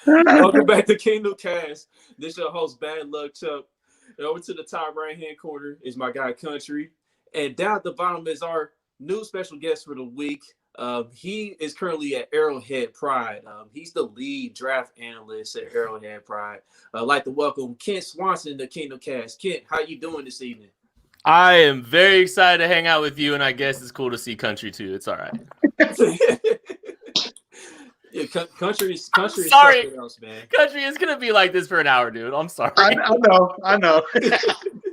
Welcome back to Kingdom Kast. This is your host, Bad Luck Chuck. And over to the top right-hand corner is my guy, Country. And down at the bottom is our new special guest for the week. He is currently at Arrowhead Pride. He's the lead draft analyst at Arrowhead Pride. I'd like to welcome Kent Swanson to Kingdom Kast. Kent, how you doing this evening? I am very excited to hang out with you, and I guess it's cool to see Country too. It's all right. Yeah, country is sorry. something else, man. Country is gonna be like this for an hour, dude. I'm sorry. I know.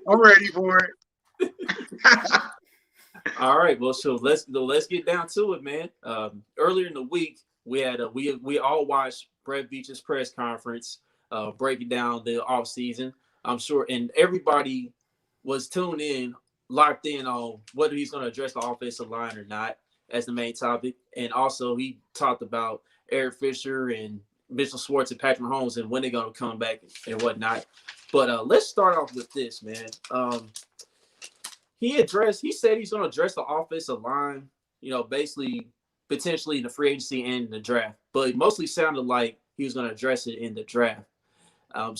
I'm ready for it. All right, well, so let's get down to it, man. Earlier in the week, we had we all watched Brett Veach's press conference, breaking down the offseason. I'm sure, and everybody was tuned in, locked in on whether he's going to address the offensive line or not as the main topic. And also, he talked about Eric Fisher and Mitchell Schwartz and Patrick Mahomes and when they're going to come back and whatnot. But let's start off with this, man. He said he's going to address the offensive line, basically potentially in the free agency and in the draft. But it mostly sounded like he was going to address it in the draft. What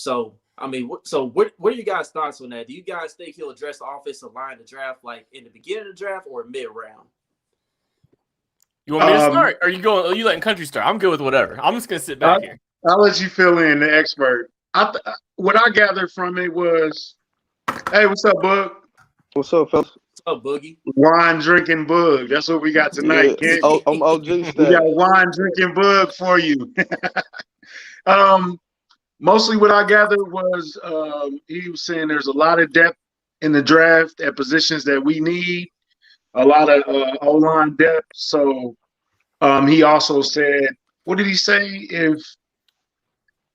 are you guys' thoughts on that? Do you guys think he'll address the offensive line in the draft, like in the beginning of the draft or mid-round? You want me to start? Or are you letting Country start? I'm good with whatever. I'm just gonna sit back here. I'll let you fill in, the expert. What I gathered from it was, hey, what's up, Bug? What's up, fellas? What's up, Boogie? Wine drinking Bug. That's what we got tonight, yeah. kid. I'm OG status. We got wine drinking Bug for you. Mostly what I gathered was he was saying there's a lot of depth in the draft at positions that we need, a lot of O-line depth. So he also said, what did he say?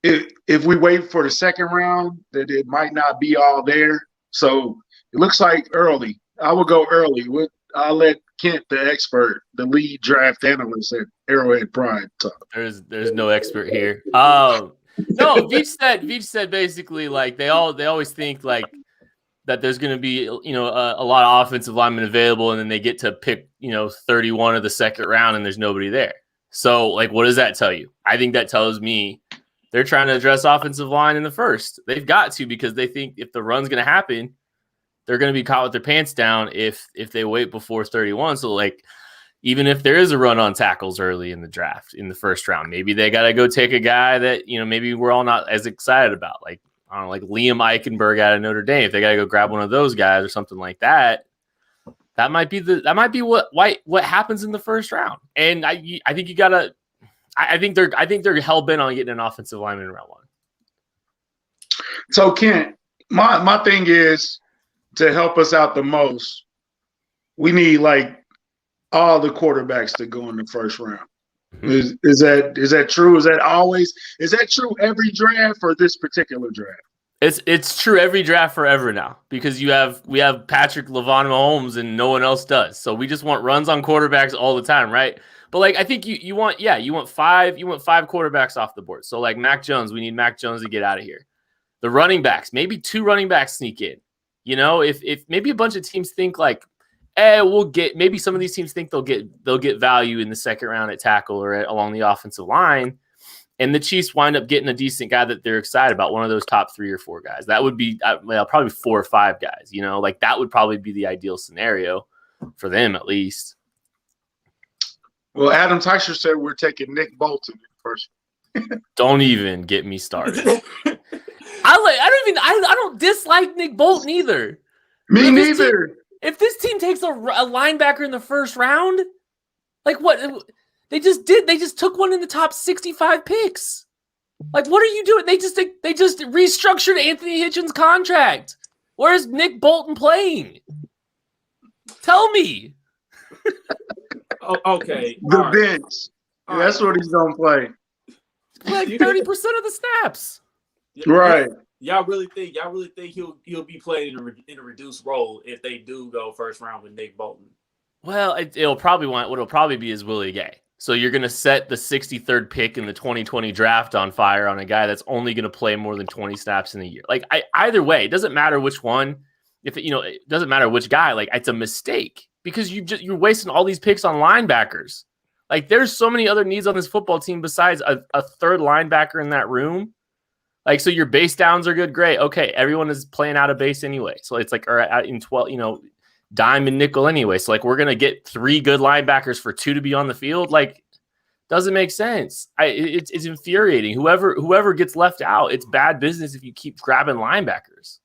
If we wait for the second round, that it might not be all there. So it looks like early. I would go early. I'll let Kent, the expert, the lead draft analyst at Arrowhead Pride, talk. There's no expert here. No, Veach said basically like they always think like that there's going to be a lot of offensive linemen available, and then they get to pick 31 of the second round, and there's nobody there. So like, what does that tell you? I think that tells me they're trying to address offensive line in the first. They've got to, because they think if the run's going to happen, they're going to be caught with their pants down if they wait before 31. So like, even if there is a run on tackles early in the draft, in the first round, maybe they got to go take a guy that, maybe we're all not as excited about. Like, I don't know, like Liam Eichenberg out of Notre Dame. If they got to go grab one of those guys or something like that, that might be what happens in the first round. And I think you got to, I think they're hell bent on getting an offensive lineman in round one. So Kent, my thing is, to help us out the most, we need like all the quarterbacks to go in the first round. Mm-hmm. Is that true? Is that true every draft or this particular draft? It's true every draft forever now, because we have Patrick LeVon Mahomes and no one else does. So we just want runs on quarterbacks all the time, right? But like, I think you want five quarterbacks off the board. So like Mac Jones, we need Mac Jones to get out of here. The running backs, maybe 2 running backs sneak in. If maybe a bunch of teams think like, maybe some of these teams think they'll get value in the second round at tackle or along the offensive line, and the Chiefs wind up getting a decent guy that they're excited about, one of those top 3 or 4 guys. That would be probably 4 or 5 guys. Like that would probably be the ideal scenario for them, at least. Well, Adam Teicher said we're taking Nick Bolton first. Don't even get me started. I don't dislike Nick Bolton either. Me neither. If this team takes a linebacker in the first round, like what they just did, they just took one in the top 65 picks. Like, what are you doing? They just restructured Anthony Hitchens' contract. Where's Nick Bolton playing? Tell me. Okay. The bench. That's what he's gonna play. Like 30% of the snaps. Right. Y'all really think he'll be playing in a reduced role if they do go first round with Nick Bolton? Well, it'll probably be is Willie Gay. So you're going to set the 63rd pick in the 2020 draft on fire on a guy that's only going to play more than 20 snaps in a year. Like either way, it doesn't matter which one. It doesn't matter which guy. Like, it's a mistake because you're wasting all these picks on linebackers. Like, there's so many other needs on this football team besides a third linebacker in that room. Like, so your base downs are good, great. Okay, everyone is playing out of base anyway. So it's like, or in 12, dime and nickel anyway. So like, we're gonna get 3 good linebackers for 2 to be on the field. Like, doesn't make sense. It's infuriating. Whoever gets left out, it's bad business if you keep grabbing linebackers.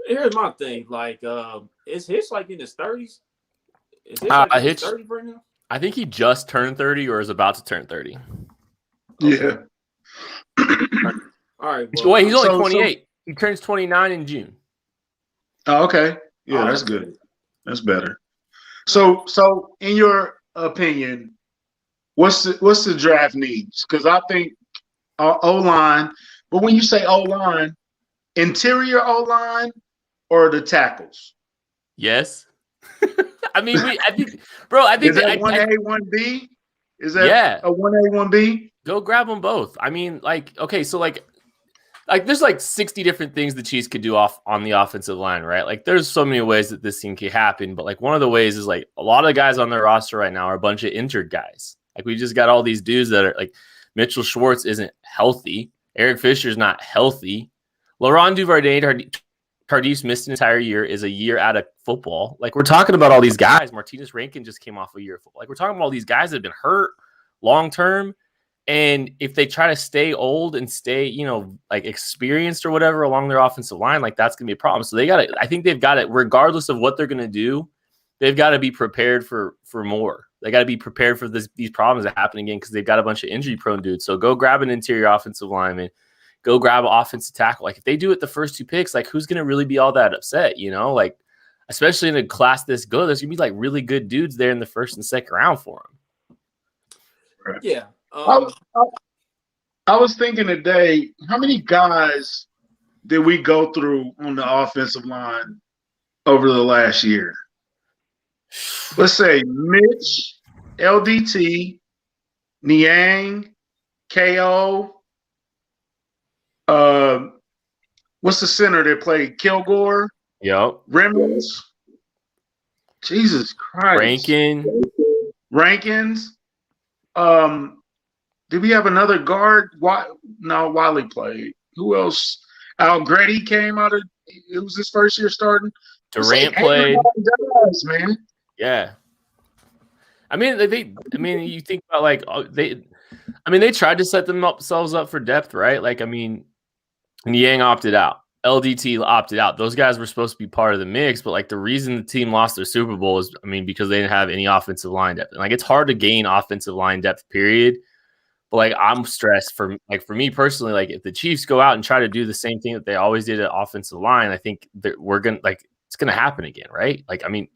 Here's my thing. Like, is Hitch like in his 30s? Is Hitch like in his 30s right now? I think he just turned 30 or is about to turn 30. Yeah. All right. Well, wait, he's only 28. He turns 29 in June. Oh, okay. Yeah, that's good. That's better. So in your opinion, what's the draft needs? Because I think O-line, but when you say O-line, interior O-line or the tackles? Yes. I mean, I think is that 1A, 1B? Is that a 1A, 1B? Go grab them both. I mean, like, okay, so like there's like 60 different things the Chiefs could do on the offensive line, right? Like, there's so many ways that this thing could happen, but like one of the ways is like a lot of the guys on their roster right now are a bunch of injured guys. Like, we just got all these dudes that are like Mitchell Schwartz isn't healthy, Eric Fisher's not healthy, Laurent Duvernay Tardif's missed an entire year, is a year out of football. Like, we're talking about all these guys. Martinez Rankin just came off a year of football. Like, we're talking about all these guys that have been hurt long term. And if they try to stay old and stay, like experienced or whatever along their offensive line, like that's going to be a problem. So I think they've got it, regardless of what they're going to do, they've got to be prepared for more. They got to be prepared for these problems that happen again because they've got a bunch of injury prone dudes. So go grab an interior offensive lineman, go grab an offensive tackle. Like, if they do it the first 2 picks, like, who's going to really be all that upset, Like, especially in a class this good, there's going to be like really good dudes there in the first and second round for them. Right. Yeah. I was thinking today, how many guys did we go through on the offensive line over the last year? Let's say Mitch, LDT, Niang, KO. What's the center that played? Kilgore? Yep. Rimmons. Jesus Christ. Rankins. Did we have another guard? No, Wiley played. Who else? Algrady came out of. It was his first year starting. Durant played. Guys, man. Yeah. I mean, you think about like they tried to set themselves up for depth, right? Like, I mean, Niang opted out. LDT opted out. Those guys were supposed to be part of the mix, but like the reason the team lost their Super Bowl is, because they didn't have any offensive line depth. And like, it's hard to gain offensive line depth, period. But like, I'm stressed for me personally, like if the Chiefs go out and try to do the same thing that they always did at offensive line, I think that it's going to happen again. Right. Like, I mean,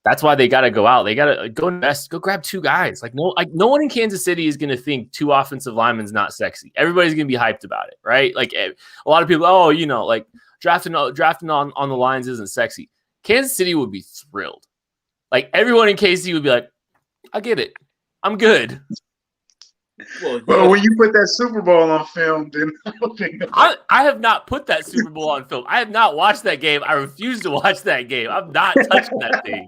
that's why they got to go out. They got to go invest, go grab 2 guys. Like no one in Kansas City is going to think 2 offensive linemen's not sexy. Everybody's going to be hyped about it. Right. Like a lot of people, like drafting on the lines isn't sexy. Kansas City would be thrilled. Like everyone in KC would be like, I get it. I'm good. Well, when you put that Super Bowl on film, then I have not put that Super Bowl on film. I have not watched that game. I refuse to watch that game. I'm not touching that thing.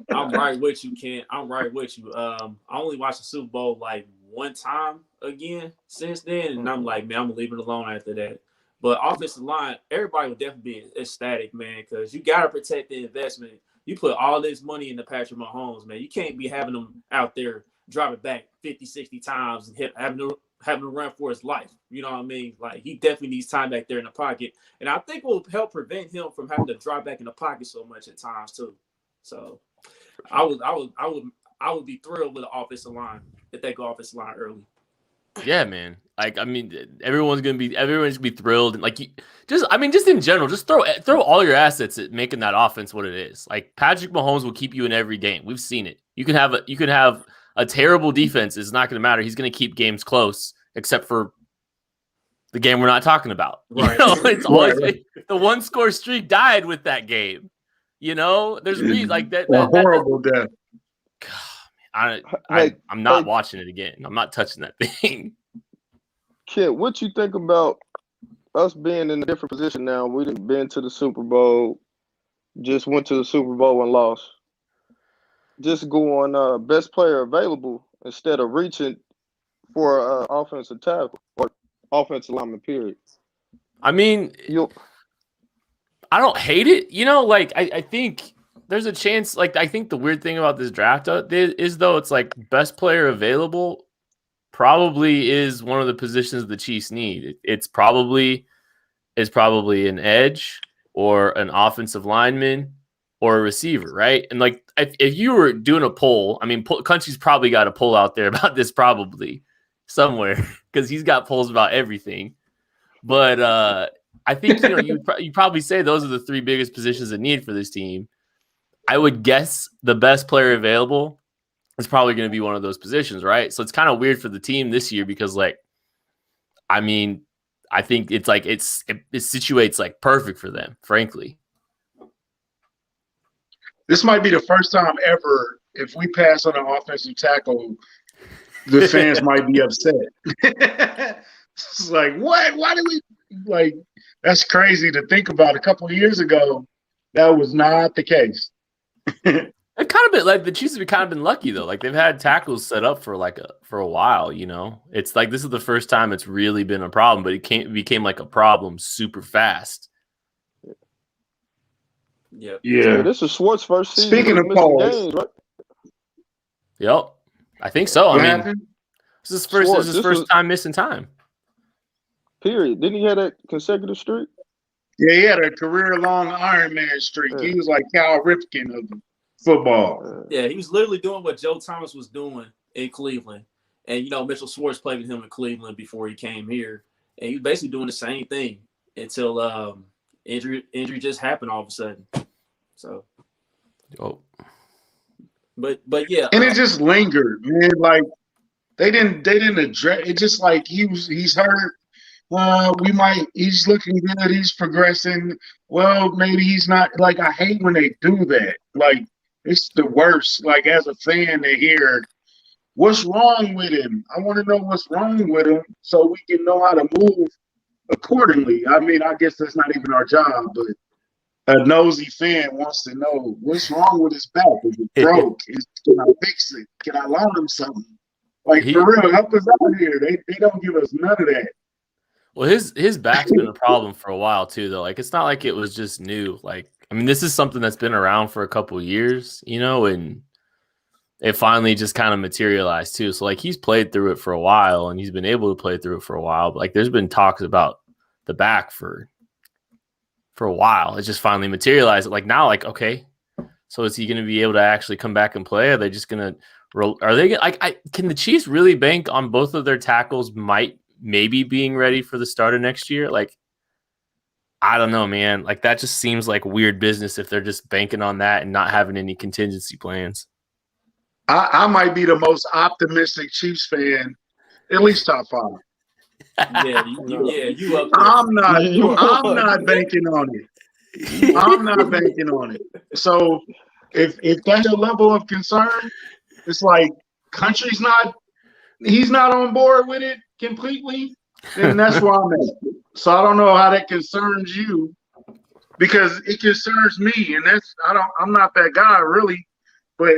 I'm right with you, Ken. I'm right with you. I only watched the Super Bowl like one time again since then, and I'm like, man, I'm gonna leave it alone after that. But offensive line, everybody would definitely be ecstatic, man, because you gotta protect the investment. You put all this money into Patrick Mahomes, man. You can't be having him out there driving back 50, 60 times and having to run for his life. You know what I mean? Like, he definitely needs time back there in the pocket. And I think will help prevent him from having to drive back in the pocket so much at times too. So I would be thrilled with the offensive line if they go offensive line early. Yeah, man. Like, I mean, everyone's gonna be thrilled, and like, just in general, just throw all your assets at making that offense what it is. Like, Patrick Mahomes will keep you in every game. We've seen it. You can have a terrible defense. It's not going to matter. He's going to keep games close, except for the game we're not talking about. Right. It's always the 1-score streak died with that game. There's like that. Horrible death. I'm not watching it again. I'm not touching that thing. Kid, what you think about us being in a different position now? We didn't been to the Super Bowl, just went to the Super Bowl and lost. just go on best player available instead of reaching for offensive tackle or offensive lineman, period. I mean, I don't hate it. Like I think there's a chance. Like I think the weird thing about this draft is though it's like best player available probably is one of the positions the Chiefs need. It's probably an edge or an offensive lineman or a receiver, right? And like if you were doing a poll, I mean, Country's probably got a poll out there about this probably somewhere because he's got polls about everything. But I think you probably say those are the three biggest positions in need for this team. I would guess the best player available is probably going to be one of those positions, right? So it's kind of weird for the team this year because, like, I mean, I think it's like it situates like perfect for them, frankly. This might be the first time ever if we pass on an offensive tackle, the fans might be upset. It's like, what? Why do we like? That's crazy to think about. A couple of years ago, that was not the case. It kind of been like the Chiefs have kind of been lucky though. Like they've had tackles set up for a while. It's like this is the first time it's really been a problem, but it became like a problem super fast. Yeah. Yeah, this is Schwartz's first season. Speaking of pause, right? Yep, I think so. What I mean, happened? this is his first time missing time. Period. Didn't he have that consecutive streak? Yeah, he had a career-long Ironman streak. Yeah. He was like Cal Ripken of football. Yeah, he was literally doing what Joe Thomas was doing in Cleveland. And, Mitchell Schwartz played with him in Cleveland before he came here. And he was basically doing the same thing until injury just happened all of a sudden. So. Oh. But yeah. And it just lingered, man. Like, they didn't address it. Just like he's hurt. He's looking good. He's progressing. Well, maybe he's not. Like, I hate when they do that. Like, it's the worst. Like, as a fan to hear, what's wrong with him? I want to know what's wrong with him so we can know how to move accordingly. I mean, I guess that's not even our job, but a nosy fan wants to know what's wrong with his back. Is it broke? Can I fix it? Can I loan him something? Like, for real, help us out here. They don't give us none of that. Well, his back's been a problem for a while too, though. Like, it's not like it was just new. Like, I mean, this is something that's been around for a couple of years, and it finally just kind of materialized too. So, like, he's played through it for a while, and he's been able to play through it for a while. But like, there's been talks about the back for a while. It just finally materialized. Like now, like, okay, so is he going to be able to actually come back and play? Are they just going to roll? Are they like? Can the Chiefs really bank on both of their tackles maybe being ready for the start of next year? Like, I don't know, man. Like, that just seems like weird business if they're just banking on that and not having any contingency plans. I might be the most optimistic Chiefs fan, at least top five. You up there. I'm not banking on it. I'm not banking on it. So if that's your level of concern, it's like he's not on board with it completely, then that's where I'm at. So I don't know how that concerns you, because it concerns me, and I'm not that guy really, but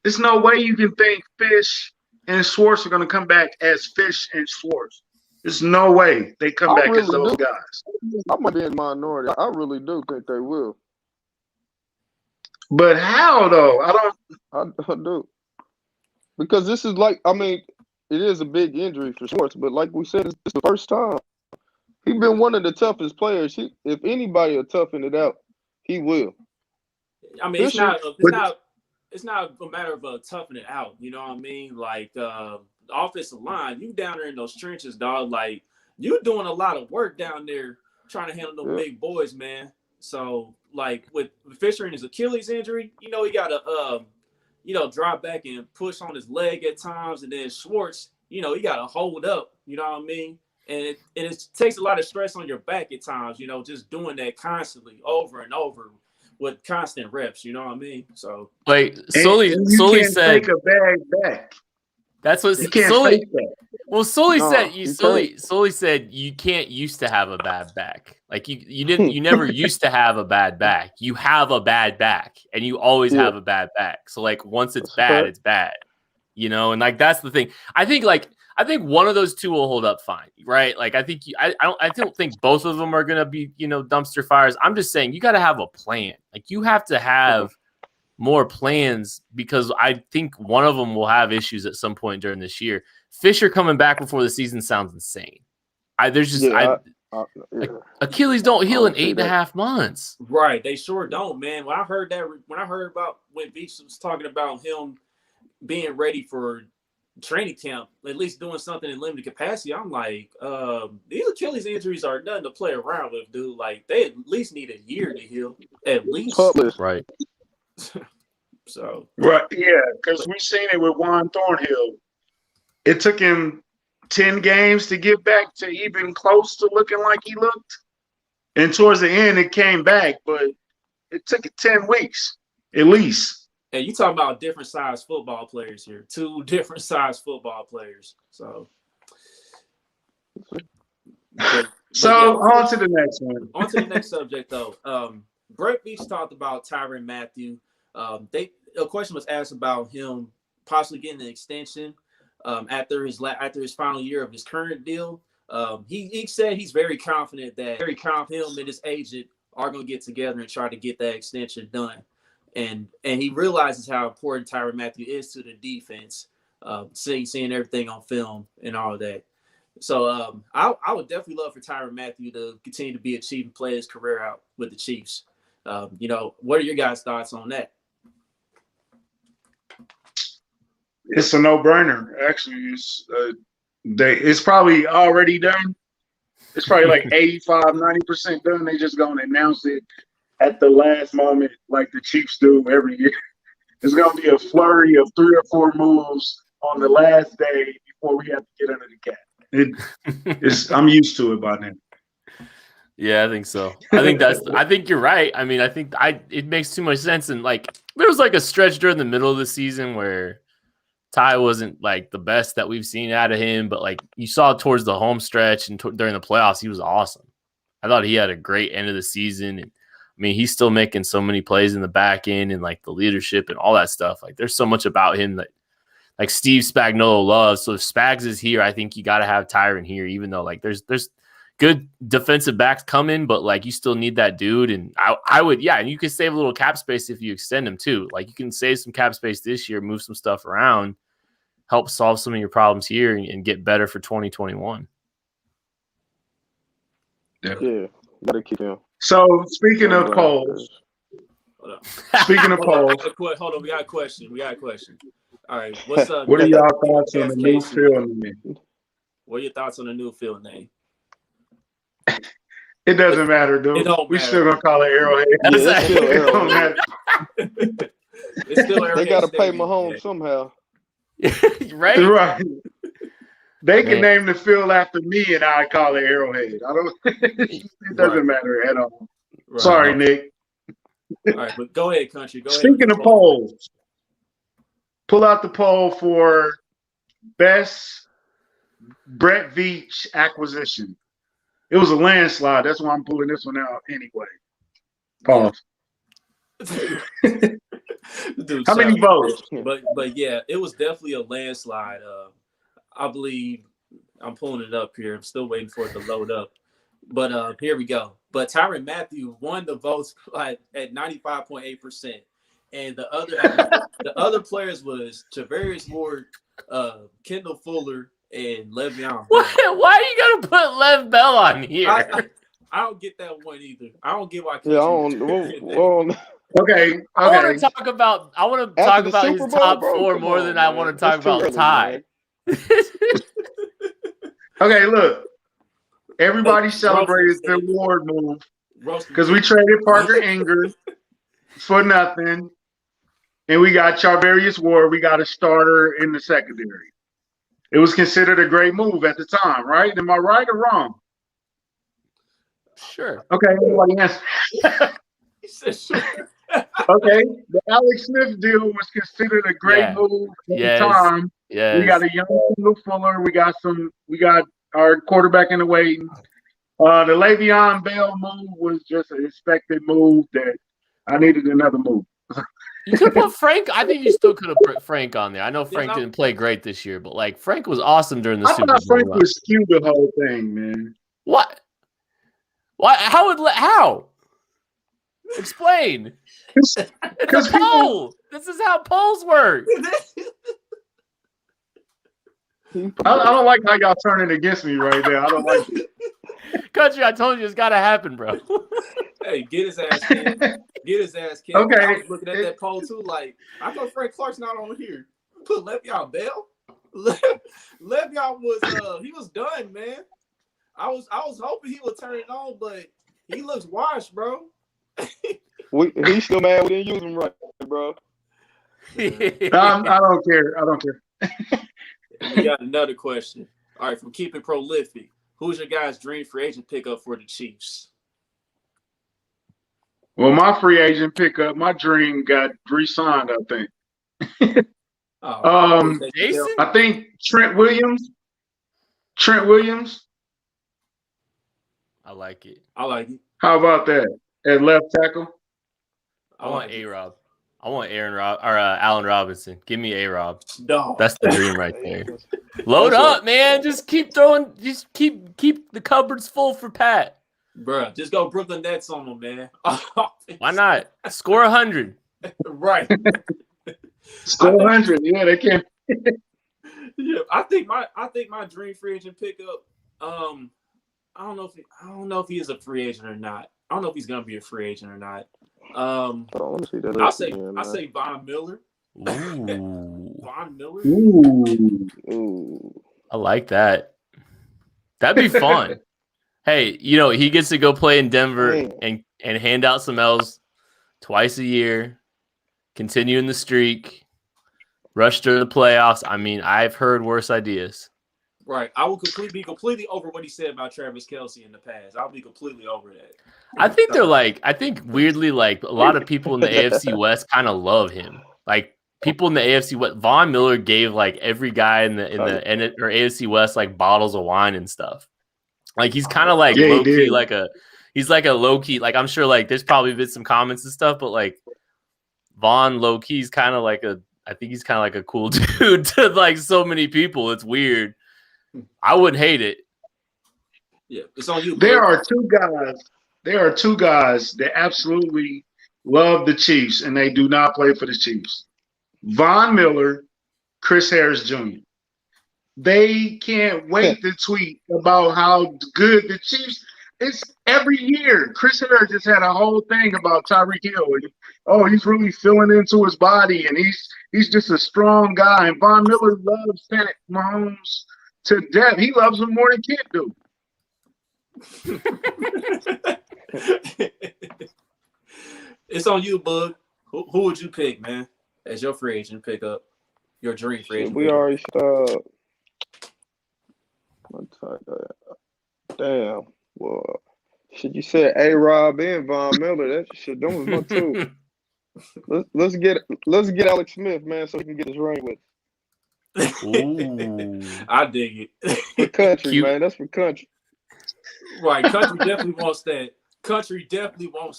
there's no way you can think Fish and Schwartz are going to come back as Fish and Schwartz. There's no way they come back as those guys. I might be in the minority. I really do think they will. But how though? I do. Because this is like, I mean, it is a big injury for Schwartz, but like we said, it's the first time. He's been one of the toughest players. If anybody will toughen it out, he will. I mean, it's not a matter of toughing it out. You know what I mean? Like, the offensive line, you down there in those trenches, dog. Like, you're doing a lot of work down there trying to handle those big boys, man. So, like, with Fisher and his Achilles injury, he got to, drop back and push on his leg at times. And then Schwartz, he got to hold up, you know what I mean? And it takes a lot of stress on your back at times, just doing that constantly over and over with constant reps, you know what I mean? So, like, Sully said, take a bag back. That's what You can't Sully. fake that. Well, Sully No, said you Sully said you can't used to have a bad back. Like you never used to have a bad back. You have a bad back, and you always have a bad back. So like once it's bad, it's bad. You know, and like that's the thing. I think one of those two will hold up fine, right? Like I think I don't think both of them are gonna be, you know, dumpster fires. I'm just saying you got to have a plan. Like you have to have more plans because I think one of them will have issues at some point during this year. Fisher coming back before the season sounds insane. Achilles don't heal in 8.5 months. Right, they sure don't, man. When I heard about when Veach was talking about him being ready for training camp, at least doing something in limited capacity, I'm like, these Achilles injuries are nothing to play around with, dude. Like they at least need a year to heal, at least. Right. So right, yeah, because we've seen it with Juan Thornhill. It took him 10 games to get back to even close to looking like he looked, and towards the end it came back, but it took it 10 weeks at least. And you talking about different size football players here, 2 different size football players. So, on to the next one. On to the next subject, though. Brett Veach talked about Tyrann Mathieu. A question was asked about him possibly getting an extension after his final year of his current deal. He said he's very confident that him and his agent are going to get together and try to get that extension done. And he realizes how important Tyrann Mathieu is to the defense, seeing everything on film and all of that. So I would definitely love for Tyrann Mathieu to continue to be a Chief and play his career out with the Chiefs. You know, what are your guys' thoughts on that? It's a no-brainer. Actually, it's probably already done. It's probably like 85, 90% done. They just going to announce it at the last moment like the Chiefs do every year. It's going to be a flurry of 3 or 4 moves on the last day before we have to get under the cap. I'm used to it by now. Yeah, I think so. I think you're right. I mean, I think it makes too much sense. And like, there was like a stretch during the middle of the season where Ty wasn't like the best that we've seen out of him, but like you saw towards the home stretch and during the playoffs, he was awesome. I thought he had a great end of the season. And I mean, he's still making so many plays in the back end and like the leadership and all that stuff. Like there's so much about him that like Steve Spagnuolo loves. So if Spags is here, I think you got to have Tyrann here, even though like there's good defensive backs coming, but like you still need that dude. And I would, yeah. And you can save a little cap space if you extend him too. Like you can save some cap space this year, move some stuff around, help solve some of your problems here and get better for 2021. Yeah, gotta keep him. So speaking of polls, hold on, we got a question. All right, what's up? What are y'all thoughts on the new field name? What are your thoughts on the new field name? It doesn't matter, dude. We still gonna call it Arrowhead. It don't matter. It's still Arrowhead. They gotta pay Mahomes somehow. Right. They can name the field after me, and I call it Arrowhead. It doesn't matter at all. Right. Sorry, Nick. All right, but go ahead, country. Speaking of polls, pull out the poll for best Brett Veach acquisition. It was a landslide. That's why I'm pulling this one out anyway. Pause. Dude, how many votes? But yeah, it was definitely a landslide. I believe I'm pulling it up here. I'm still waiting for it to load up. But here we go. But Tyrann Mathieu won the votes at 95.8%. And the other players was Tavarius Ward, Kendall Fuller, and Le'Veon. Why are you gonna put Lev Bell on here? I don't get that one either. I don't get why. Okay. I want to talk about his top four more than I want to talk about Ty. Okay, look. Everybody celebrated the Ward move because we traded Parker Inger for nothing, and we got Charvarius Ward. We got a starter in the secondary. It was considered a great move at the time, right? Am I right or wrong? Sure. Okay, everybody answer. He said sure. Okay, the Alex Smith deal was considered a great move at the time. We got a young Kendall Fuller. We got our quarterback in the waiting. The Le'Veon Bell move was just an expected move that I needed another move. You could put Frank. I think you still could have put Frank on there. I know Frank didn't play great this year, but like Frank was awesome during the Super Bowl. I thought Frank was skewed the whole thing, man. What? What? How? Explain. It's a poll. This is how polls work. I don't like how y'all turning against me right now. I don't like it. Country, I told you it's got to happen, bro. Hey, get his ass, kid. Get his ass, kid. Okay. I was looking at that poll too. Like, I know Frank Clark's not on here. Put Le'Veon Bell. Le'Veon was he was done, man. I was hoping he would turn it on, but he looks washed, bro. He's still mad we didn't use him right, bro. I don't care. We got another question. All right, from Keep It Prolific. Who's your guys' dream free agent pickup for the Chiefs? Well, my free agent pickup, my dream got re-signed, I think. Jason? I think Trent Williams. I like it. How about that? At left tackle? I want A-Rob. I want Allen Robinson. Give me A-Rob. No. That's the dream right there. Load up, man. Just keep throwing. Just keep the cupboards full for Pat. Bruh, just go Brooklyn Nets on them, man. Why not? Score 100. Right. Score 100. Yeah, they can. Yeah, I think my dream free agent pickup. I don't know if he is a free agent or not. I don't know if he's gonna be a free agent or not. I say Von Miller. Ooh. Von Miller. Ooh. I like that. That'd be fun. Hey, he gets to go play in Denver and hand out some L's twice a year, continuing the streak, rush to the playoffs. I mean, I've heard worse ideas. Right. I will be completely over what he said about Travis Kelce in the past. I'll be completely over that. I think weirdly, like a lot of people in the AFC West kind of love him. Like people in the AFC West, Von Miller gave like every guy in the AFC West like bottles of wine and stuff. Like he's kind of like low key, he's like a low key. Like I'm sure like there's probably been some comments and stuff, but like Von low key is kind of like I think he's kind of like a cool dude to like so many people. It's weird. I wouldn't hate it. Yeah, it's on you. There are two guys that absolutely love the Chiefs, and they do not play for the Chiefs. Von Miller, Chris Harris Jr. They can't wait to tweet about how good the Chiefs. It's every year. Chris Harris just had a whole thing about Tyreek Hill. He's really filling into his body, and he's just a strong guy. And Von Miller loves Pat Mahomes to death. He loves him more than Kid do. It's on you, Bug. Who would you pick, man, as your free agent pickup? Your dream free agent. We already started. Damn. Well, shit, you said A-Rob and Von Miller. That shit, them was my two. Let's get Alex Smith, man, so we can get his ring with. Ooh. I dig it. For country, man. That's for country. Right. Country definitely wants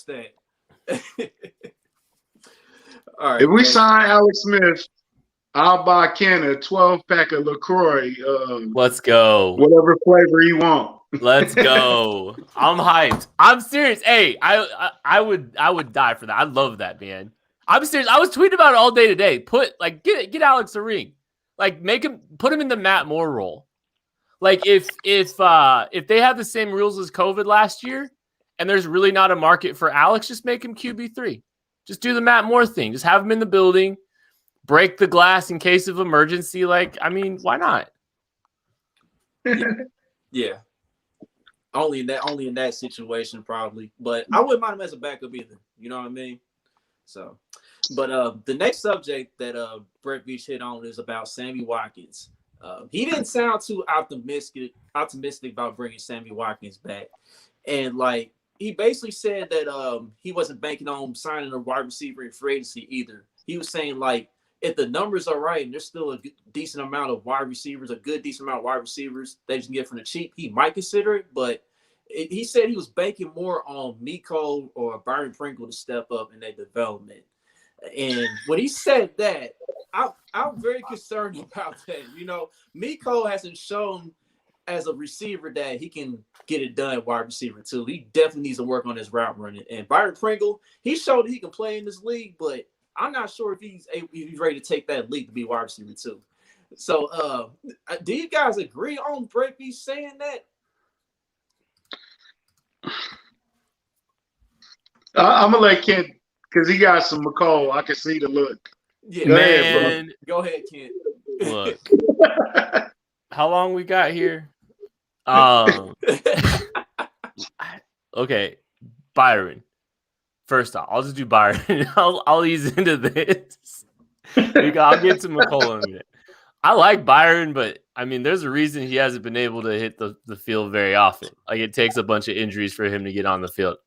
that. All right. If we sign Alex Smith, I'll buy Ken a 12-pack of LaCroix. Let's go. Whatever flavor you want. Let's go. I'm hyped. I'm serious. Hey, I would die for that. I love that, man. I'm serious. I was tweeting about it all day today. Get Alex a ring. Like put him in the Matt Moore role. Like if they have the same rules as COVID last year and there's really not a market for Alex, just make him QB3. Just do the Matt Moore thing. Just have him in the building, break the glass in case of emergency. Like, I mean, why not? Yeah. Only in that situation, probably. But I wouldn't mind him as a backup either. You know what I mean? So, but the next subject that Brett Veach hit on is about Sammy Watkins. He didn't sound too optimistic about bringing Sammy Watkins back, and like he basically said that he wasn't banking on signing a wide receiver in free agency either. He was saying like if the numbers are right and there's still a decent amount of wide receivers, a good decent amount of wide receivers that you can get from the cheap, he might consider it. But he said he was banking more on Miko or Byron Pringle to step up in their development. And when he said that, I'm very concerned about that. You know, Miko hasn't shown as a receiver that he can get it done at wide receiver too. He definitely needs to work on his route running. And Byron Pringle, he showed that he can play in this league, but I'm not sure if he's ready to take that leap to be wide receiver too. So, do you guys agree on Brett Veach saying that? I'm gonna let Kent because he got some McCall. I can see the look. Yeah, man. Go ahead, Kent. Look, how long we got here? Okay, Byron. First off, I'll just do Byron. I'll ease into this. I'll get to McColl in a minute. I like Byron, but I mean, there's a reason he hasn't been able to hit the field very often. Like, it takes a bunch of injuries for him to get on the field.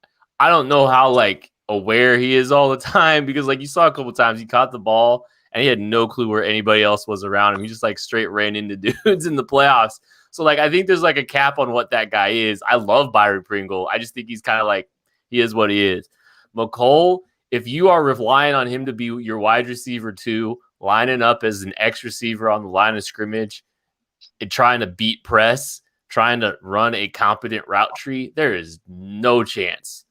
I don't know how like aware he is all the time, because like you saw a couple times he caught the ball and he had no clue where anybody else was around him. He just like straight ran into dudes in the playoffs. So like I think there's like a cap on what that guy is. I love Byron Pringle. I just think he's kind of like, he is what he is. McColl, if you are relying on him to be your wide receiver too, lining up as an X receiver on the line of scrimmage and trying to beat press, trying to run a competent route tree, there is no chance.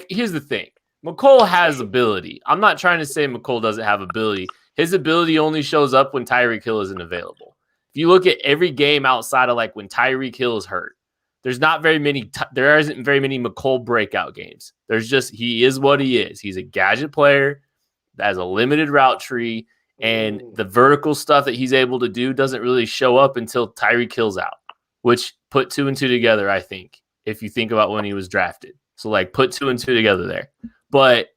Here's the thing. McColl has ability. I'm not trying to say McColl doesn't have ability. His ability only shows up when Tyreek Hill isn't available. If you look at every game outside of like when Tyreek Hill is hurt, there isn't very many McColl breakout games. There's just, he is what he is. He's a gadget player that has a limited route tree, and the vertical stuff that he's able to do doesn't really show up until Tyreek Hill's out, which put 2 and 2 together, I think, if you think about when he was drafted. So like put 2 and 2 together there. But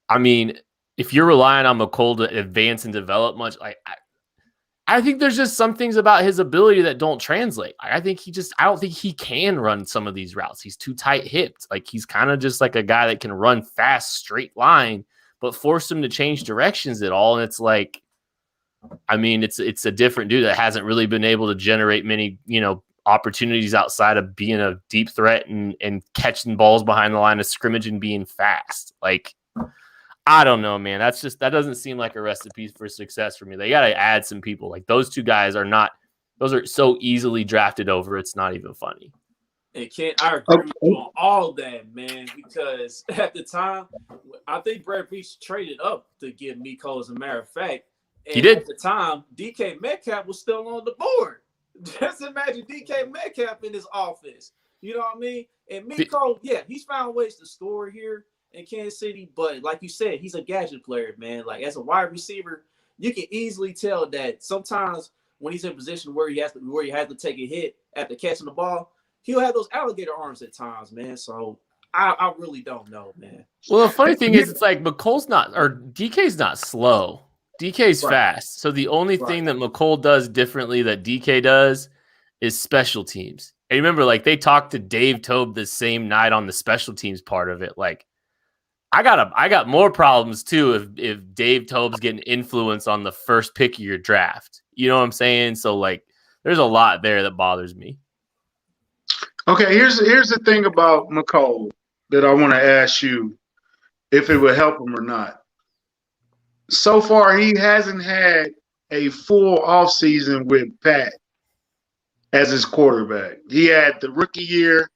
I mean, if you're relying on McColl to advance and develop much, like I think there's just some things about his ability that don't translate. I don't think he can run some of these routes. He's too tight hipped. Like, he's kind of just like a guy that can run fast, straight line, but force him to change directions at all. And it's like, I mean, it's a different dude that hasn't really been able to generate many, opportunities outside of being a deep threat and catching balls behind the line of scrimmage and being fast. Like, I don't know, man. That doesn't seem like a recipe for success for me. They got to add some people. Like, those two guys those are so easily drafted over. It's not even funny. And Kent, I agree with you on all that, man, because at the time, I think Brett Veach traded up to get Miko, as a matter of fact. And he did. At the time, DK Metcalf was still on the board. Just imagine DK Metcalf in his offense. You know what I mean? And Miko, he's found ways to score here in Kansas City, but like you said, he's a gadget player, man. Like, as a wide receiver, you can easily tell that sometimes when he's in a position where he has to take a hit after catching the ball, he'll have those alligator arms at times, man. So I really don't know, man. Well, the funny thing is, it's like DK's not slow. DK's fast. So the only thing that McColl does differently that DK does is special teams. And remember, like, they talked to Dave Tobe the same night on the special teams part of it. Like, I got more problems too if Dave Tobe's getting influence on the first pick of your draft. You know what I'm saying? So like, there's a lot there that bothers me. Okay, here's the thing about McColl that I want to ask you if it would help him or not. So far, he hasn't had a full offseason with Pat as his quarterback. He had the rookie year,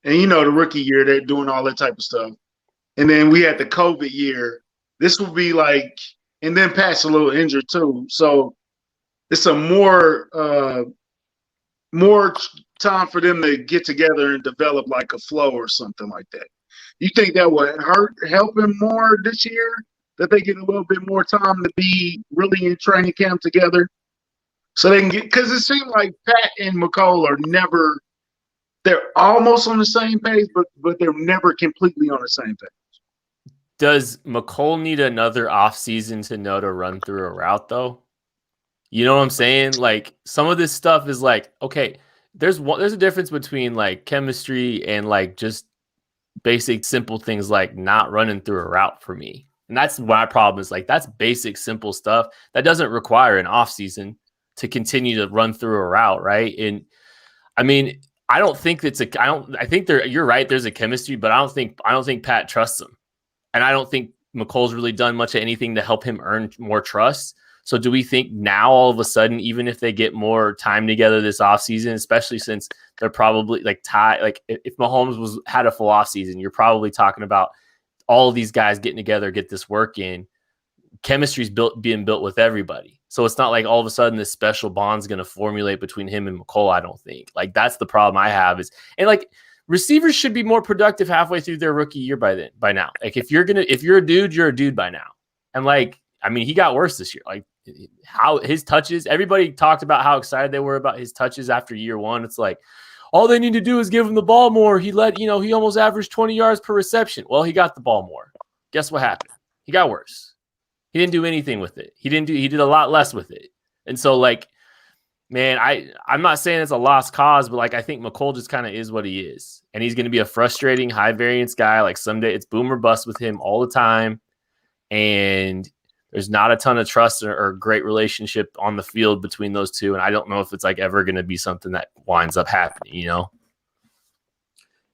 and the rookie year, they're doing all that type of stuff. And then we had the COVID year. This will be like, and then Pat's a little injured too. So it's a more time for them to get together and develop like a flow or something like that. You think that would help him more this year? That they get a little bit more time to be really in training camp together? So they can get, because it seemed like Pat and McColl are never, they're almost on the same page, but they're never completely on the same page. Does McColl need another offseason to know to run through a route, though? You know what I'm saying? Like, some of this stuff is like, okay, there's a difference between like chemistry and like just basic simple things like not running through a route for me. And that's my problem is like that's basic, simple stuff that doesn't require an offseason to continue to run through a route, right? And I mean, I think you're right, there's a chemistry, but I don't think Pat trusts him. And I don't think McColl's really done much of anything to help him earn more trust. So do we think now all of a sudden, even if they get more time together this offseason, especially since they're probably like tied, like if Mahomes had a full offseason, you're probably talking about all of these guys getting together, get this work in. Chemistry's being built with everybody. So it's not like all of a sudden this special bond's going to formulate between him and McColl, I don't think. Like that's the problem I have is, and like receivers should be more productive halfway through their rookie year by now. Like if you're a dude, you're a dude by now. And like, I mean, he got worse this year. Like how his touches, everybody talked about how excited they were about his touches after year one. It's like, all they need to do is give him the ball more. He almost averaged 20 yards per reception. Well, he got the ball more. Guess what happened? He got worse. He didn't do anything with it. He did a lot less with it. And so like, man, I'm not saying it's a lost cause, but like, I think McColl just kind of is what he is. And he's going to be a frustrating high variance guy. Like someday it's boom or bust with him all the time. And there's not a ton of trust or great relationship on the field between those two. And I don't know if it's like ever going to be something that winds up happening, you know?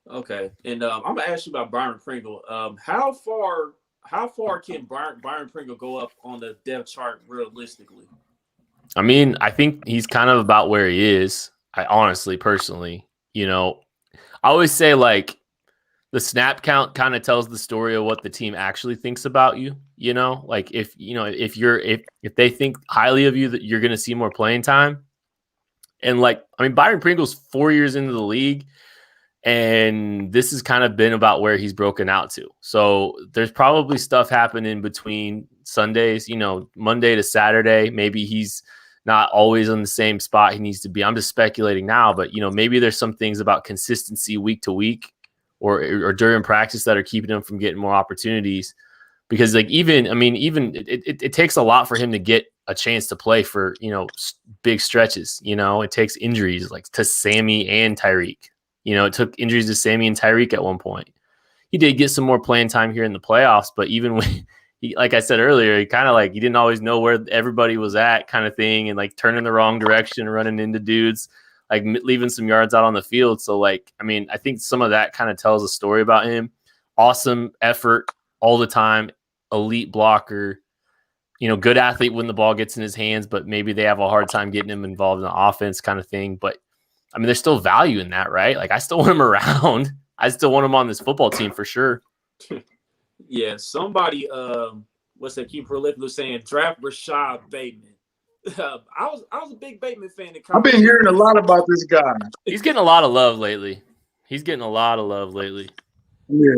Okay. And I'm going to ask you about Byron Pringle. How far can Byron Pringle go up on the depth chart realistically? I mean, I think he's kind of about where he is. I honestly, personally, I always say like the snap count kind of tells the story of what the team actually thinks about you. Like if they think highly of you, that you're going to see more playing time. And like, I mean, Byron Pringle's 4 years into the league, and this has kind of been about where he's broken out to. So there's probably stuff happening between Sundays, Monday to Saturday. Maybe he's not always on the same spot he needs to be. I'm just speculating now, but maybe there's some things about consistency week to week or during practice that are keeping him from getting more opportunities. Because like it takes a lot for him to get a chance to play for big stretches. It takes injuries like to Sammy and Tyreek. It took injuries to Sammy and Tyreek at one point. He did get some more playing time here in the playoffs, but even when like I said earlier, he kind of like he didn't always know where everybody was at, kind of thing, and like turning the wrong direction, running into dudes, like leaving some yards out on the field. So like, I mean, I think some of that kind of tells a story about him. Awesome effort all the time. Elite blocker, good athlete when the ball gets in his hands, but maybe they have a hard time getting him involved in the offense kind of thing. But I mean, there's still value in that, right? Like I still want him around. I still want him on this football team for sure. Yeah. Somebody, what's that keep prolific was saying draft Rashad Bateman. I was a big Bateman fan. I've been hearing a lot about this guy. He's getting a lot of love lately. Yeah.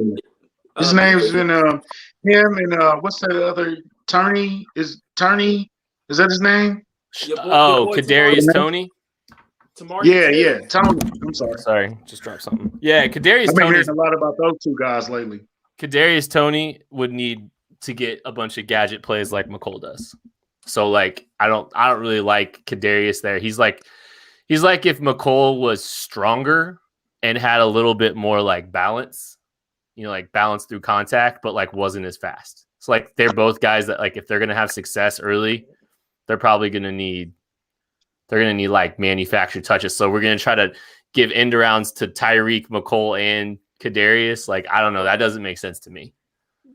His name's been him and what's that other Turney? Is that his name? Kadarius Toney. Yeah, Tony. I'm sorry, just dropped something. Yeah, Kadarius. I've been hearing a lot about those two guys lately. Kadarius Toney would need to get a bunch of gadget plays like McColl does. So like, I don't really like Kadarius there. He's like if McColl was stronger and had a little bit more like balance. Like balance through contact, but like wasn't as fast. So like they're both guys that like if they're gonna have success early, they're probably gonna need like manufactured touches. So we're gonna try to give end arounds to Tyreek, McColl, and Kadarius. Like I don't know, that doesn't make sense to me.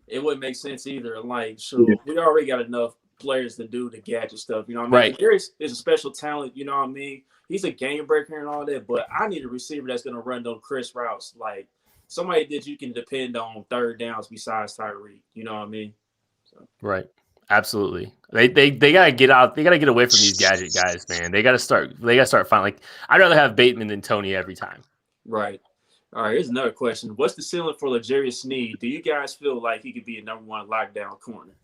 It wouldn't make sense either. Like we already got enough players to do the gadget stuff. You know what I mean? Right. Kadarius is a special talent. You know what I mean? He's a game breaker and all that. But I need a receiver that's gonna run those crisp routes like. Somebody that you can depend on third downs besides Tyreek. You know what I mean? So. Right. Absolutely. They gotta get out. They gotta get away from these gadget guys, man. They gotta start finding like I'd rather have Bateman than Toney every time. Right. All right. Here's another question. What's the ceiling for L'Jarius Sneed? Do you guys feel like he could be a number one lockdown corner?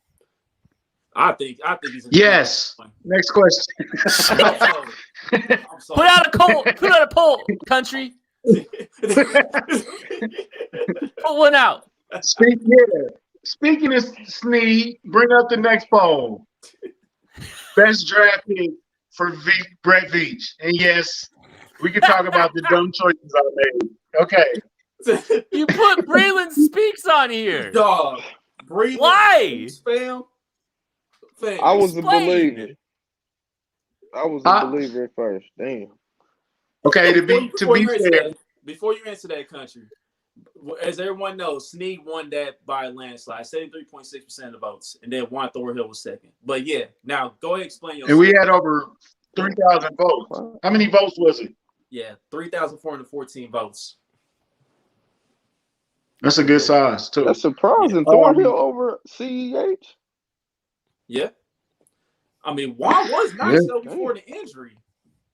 I think he's yes. Next question. I'm sorry. Put out a poll, country. Put one out. Speaking of Sneed, bring up the next poll. Best draft pick for Brett Veach. And yes, we can talk about the dumb choices I made. Okay. You put Braylon Speaks on here. Dog. breathing. Why? Fam. I was a Explain. believer. I was a believer at first. Damn. Okay, Before you answer that, country, as everyone knows, Snead won that by a landslide, 73.6% of the votes, and then Juan Thorhill was second. But yeah, now go ahead and explain yourself. And we had over 3,000 votes. How many votes was it? Yeah, 3,414 votes. That's a good size too. That's surprising. Thorhill over CEH. Yeah. I mean, Juan was nice though before the injury.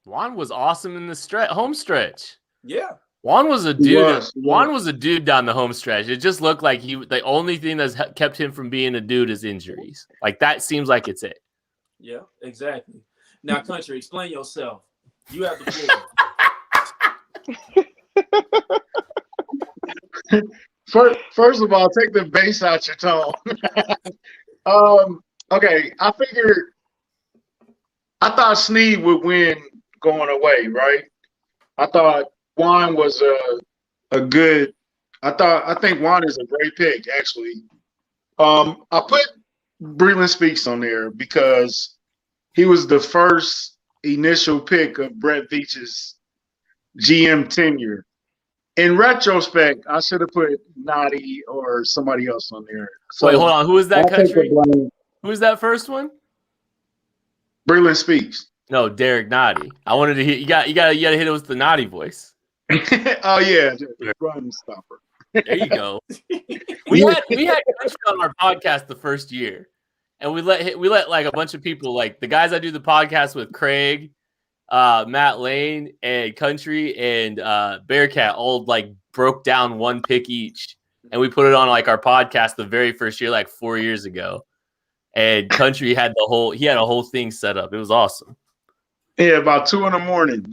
Juan was awesome in the home stretch. Yeah. Juan was a dude. Juan was a dude down the home stretch. It just looked like the only thing that's kept him from being a dude is injuries. Like that seems like it's it. Yeah, exactly. Now, country, explain yourself. You have the floor. First of all, take the bass out your tone. Okay, I thought Snead would win going away, right? I thought Juan was a good. I think Juan is a great pick, actually. I put Breland Speaks on there because he was the first initial pick of Brett Veach's GM tenure. In retrospect, I should have put Noddy or somebody else on there. So wait, hold on. Who was that, country? Who was that first one? Breland Speaks. No, Derek Noddy. I wanted to hear. You got to hit it with the Noddy voice. Oh yeah, run stopper. There you go. we had country on our podcast the first year, and we let like a bunch of people, like the guys I do the podcast with, Craig, Matt Lane, and Country, and Bearcat, all like broke down one pick each, and we put it on like our podcast the very first year, like 4 years ago. And Country had a whole thing set up. It was awesome. Yeah, about 2 a.m.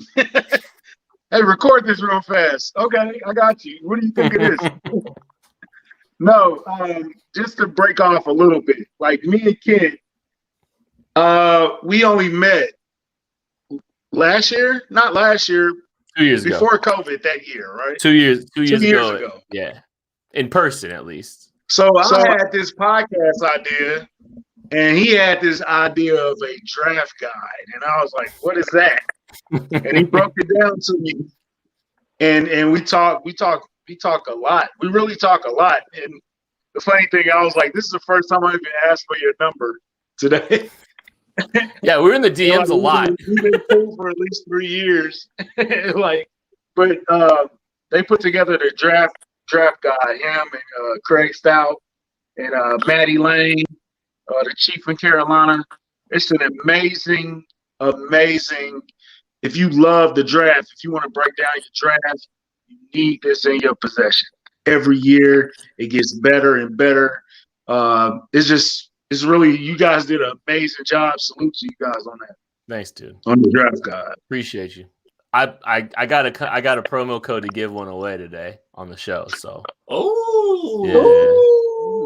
Hey, record this real fast. Okay, I got you. What do you think it is? No, just to break off a little bit. Like me and Kent, we only met last year, not last year. 2 years ago. Before COVID that year, right? 2 years. 2 years, ago. Yeah, in person at least. So I had this podcast idea, and he had this idea of a draft guide, and I was like, "What is that?" And he broke it down to me, and we talk a lot. We really talk a lot. And the funny thing, I was like, "This is the first time I even asked for your number today." Yeah, we're in the DMs a lot. We've been cool for at least 3 years. But they put together the draft guy, him and Craig Stout and Maddie Lane, the chief in Carolina. It's an amazing. If you love the draft, if you want to break down your draft, you need this in your possession. Every year it gets better and better. It's really, you guys did an amazing job. Salute to you guys on that. Nice, dude. On the draft guide. Appreciate you. I got a promo code to give one away today on the show. So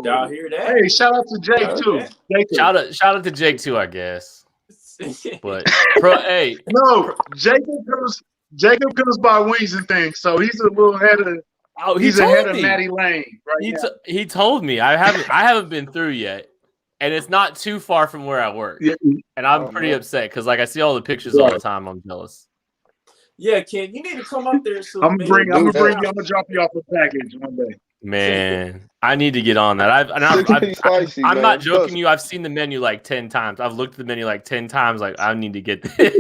Y'all hear that? Hey, shout out to Jake too. Shout out to Jake too, I guess. But hey, no, Jacob comes by Wings and Things, so he's a little ahead of. Oh, he's ahead of Maddie Lane right now. He told me I haven't been through yet, and it's not too far from where I work. Yeah. And I'm pretty upset because like I see all the pictures all the time. I'm jealous. Yeah, Ken, you need to come up there. So I'm gonna drop you off a package one day. Man, I need to get on that. I'm not joking you. I've seen the menu like 10 times. I've looked at the menu like 10 times. Like, I need to get this.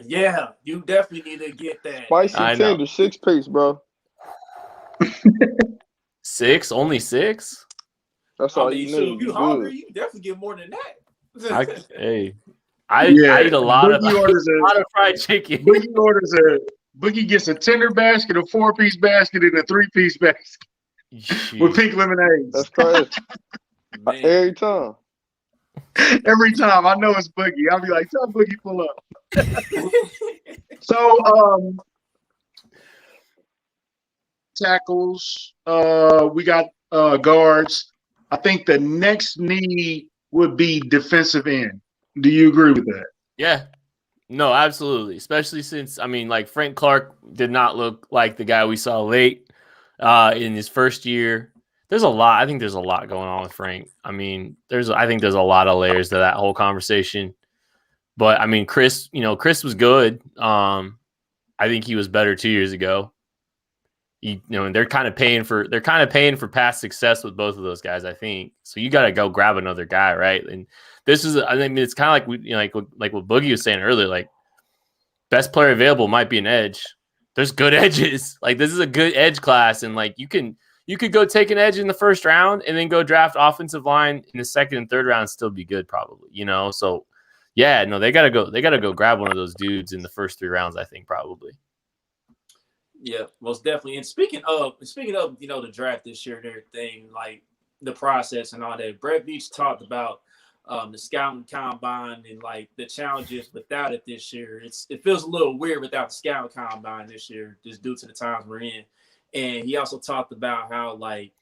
Yeah, you definitely need to get that. Spicy tender, 6-piece, bro. 6? Only 6? That's all you need. If you hungry, you definitely get more than that. I eat a lot of fried chicken. Boogie gets a tender basket, a 4-piece basket, and a 3-piece basket. Jeez. With pink lemonade. That's crazy. Every time. Every time. I know it's Boogie. I'll be like, tell Boogie pull up. So, tackles. We got guards. I think the next need would be defensive end. Do you agree with that? Yeah. No, absolutely. Especially since, I mean, like Frank Clark did not look like the guy we saw late in his first year. There's a lot. I think there's a lot going on with Frank. I mean, I think there's a lot of layers to that whole conversation. But I mean, Chris was good. I think he was better 2 years ago. And they're kind of paying for past success with both of those guys, I think. So you got to go grab another guy, right? And this is, I mean, it's kind of like like what Boogie was saying earlier. Like, best player available might be an edge. There's good edges. Like, this is a good edge class, and like you could go take an edge in the first round and then go draft offensive line in the second and third round and still be good, probably. So yeah, no, they gotta go grab one of those dudes in the first 3 rounds, I think, probably. Yeah, most definitely. And speaking of, the draft this year and everything, like the process and all that, Brett Veach talked about the scouting combine and like the challenges without it this year. It feels a little weird without the scouting combine this year, just due to the times we're in. And he also talked about how, like,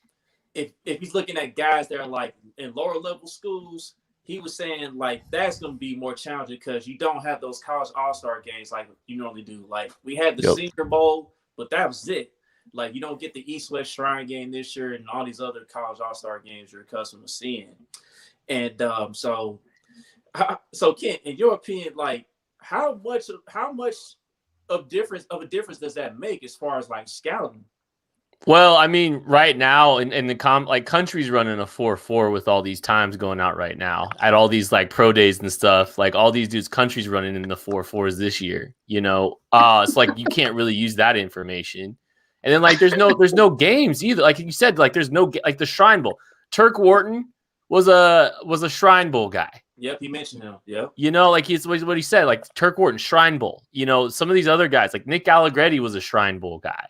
if he's looking at guys that are like in lower level schools, he was saying like that's going to be more challenging because you don't have those college all-star games like you normally do. Like, we had the Senior Bowl, but that was it. Like, you don't get the East-West Shrine game this year and all these other college all-star games you're accustomed to seeing. And so Kent, in your opinion, like how much of a difference does that make as far as like scouting? Well, I mean, right now in the country's running a 4-4 with all these times going out right now at all these like pro days and stuff. Like, all these dudes, country's running in the 4-4s this year. It's like you can't really use that information. And then like there's no games either. Like you said, like there's no like the Shrine Bowl. Turk Wharton was a Shrine Bowl guy. Yep, he mentioned him. Yep. Like he's what he said. Like Turk Wharton, Shrine Bowl. Some of these other guys, like Nick Allegretti, was a Shrine Bowl guy.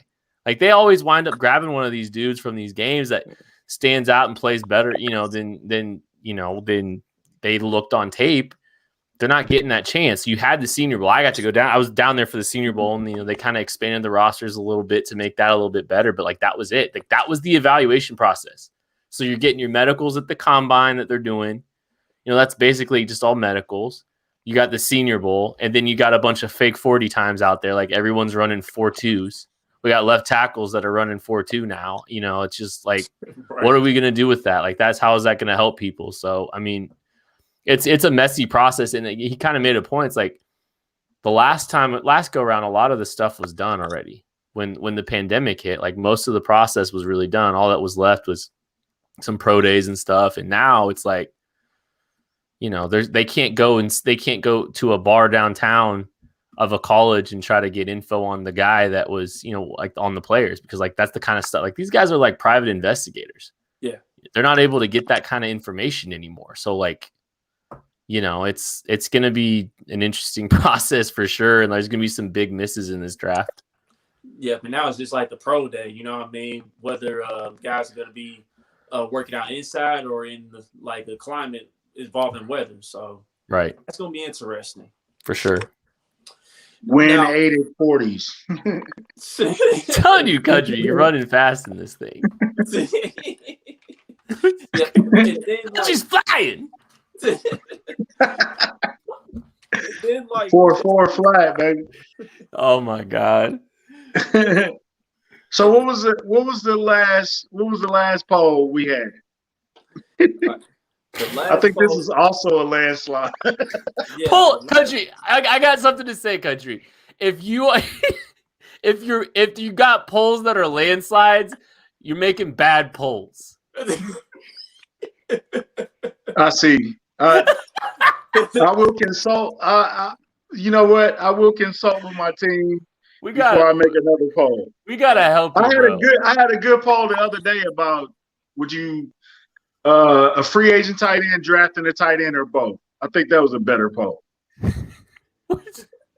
Like, they always wind up grabbing one of these dudes from these games that stands out and plays better, than they looked on tape. They're not getting that chance. You had the Senior Bowl. I got to go down. I was down there for the Senior Bowl, and they kind of expanded the rosters a little bit to make that a little bit better. But like, that was it. Like, that was the evaluation process. So you're getting your medicals at the combine that they're doing. That's basically just all medicals. You got the Senior Bowl, and then you got a bunch of fake 40 times out there. Like, everyone's running 4.2s. We got left tackles that are running 4.2 now. It's just like, right. What are we going to do with that? Like, how is that going to help people? So, I mean, it's a messy process. And he kind of made a point. It's like the last go around, a lot of the stuff was done already. When the pandemic hit, like, most of the process was really done. All that was left was some pro days and stuff. And now it's like, they can't go to a bar downtown of a college and try to get info on the guy that was, like, on the players, because like that's the kind of stuff, like, these guys are like private investigators. Yeah. They're not able to get that kind of information anymore. So like, it's going to be an interesting process for sure. And there's going to be some big misses in this draft. Yeah. But now it's just like the pro day, you know what I mean? Whether guys are going to be working out inside or in the climate involving weather. So right. That's going to be interesting. For sure. Win 80-40s. Telling you, country, you're running fast in this thing. She's flying. Then, like, 4-4 flat, baby. Oh my god. So what was the last poll we had? I think this is also a landslide. Yeah. Poll, country. I got something to say, country. If you got polls that are landslides, you're making bad polls. I see. I will consult. You know what? I will consult with my team before I make another poll. We gotta help you, I had a good poll the other day about would you a free agent tight end drafting a tight end or both. I think that was a better poll.